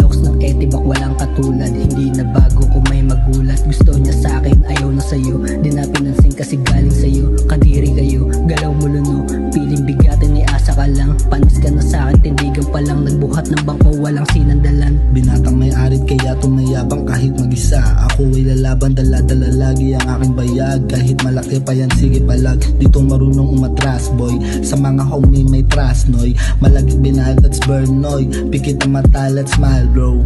Locks ng etibak walang katulad, hindi na bago kung may magulat. Gusto niya sa akin, ayaw na sa'yo, di na pinansin kasi galing sa'yo. Kadiri kayo, galaw mo luno, piling bigatin ni asa ka lang. Panis ka na sa akin, tindigan pa lang, nagbuhat ng bangko walang sinandalan. Binatang may arid kaya tumayabang kahit mag-isa. Ako ay lalaban, dala-dala lagi ang aking bayag. Kahit malaki pa yan, sige palag, dito marunong umatras boy. Sa mga homie may trust noy, malagig binag that's burn noy. Pikit ang mata, let's smile bro.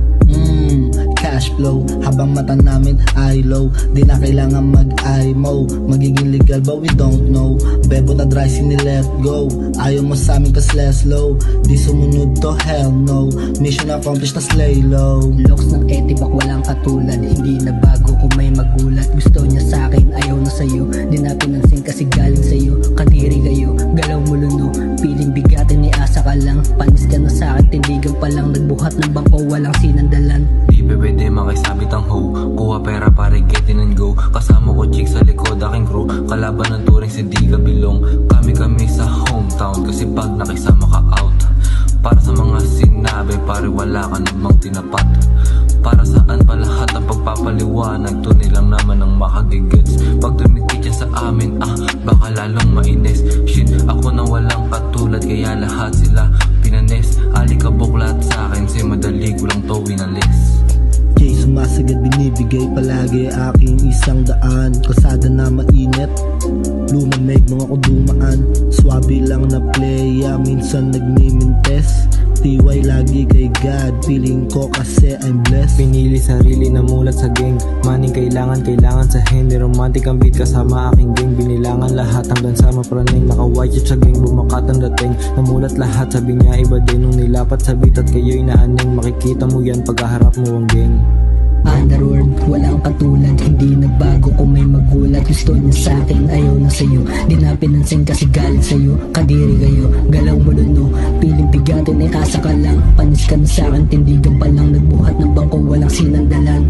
Cash flow, habang mata namin ay low. Di na kailangan mag-IMO, magiging legal but we don't know. Bebo na dry sini let go, ayaw mo sa amin kas less low. Di sumunod to hell no, mission accomplished na slay low. Locks ng etibak walang katulad, hindi na bago kung may magulat. Gusto niya sa akin, ayaw na sa'yo, di na pinansin kasi galing sa'yo. Kadiri kayo, galaw mo luno, piling bigatin ni asa ka lang. Panis ka na sa akin, tindigan pa lang, nagbuhat ng bangko walang sinandalan. Di pwede makisabit ang hoe, kuha pera pare get in and go. Kasama ko chick sa likod aking crew, kalaban ng turing si Di Gabilong. Kami sa hometown kasi pag nakisama ka out. Para sa mga sinabi pare wala ka namang tinapat. Para saan pa lahat ang pagpapaliwanag, to nilang naman ang makagigets. Pag tumikit yan sa amin baka lalong mainis. Shit ako na walang katulad kaya lahat sila pinanes. Alikabok lahat sa akin si madali ko lang to winalis. Jay sumasagad binibigay palagi aking isang daan. Kalsada na mainit, lumamig mga kudumaan. Swabe lang na playa, minsan nagmimintes. TY lagi kay God, feeling ko kasi I'm blessed. Pinili sarili na mulat sa gang, maning kailangan sa hindi romantic ang beat kasama aking gang. Binilangan lahat hanggang sa mapraneng, naka-white shit sa gang, bumakat ang dating. Namulat lahat, sabi niya iba din nung nilapat sa beat at kayo'y naaneng. Makikita mo yan pagkaharap mo ang gang. Underworld, walang katulad, hindi na bago kung may magulat. Gusto niya sa akin, ayaw na sa'yo, di na pinansin kasi galing sa'yo. Kadiri kayo, galaw mo luno, piling bigatin ay asa ka lang. Panis ka na sa akin, tindigan pa lang, nagbuhat ng bangko walang sinandalan.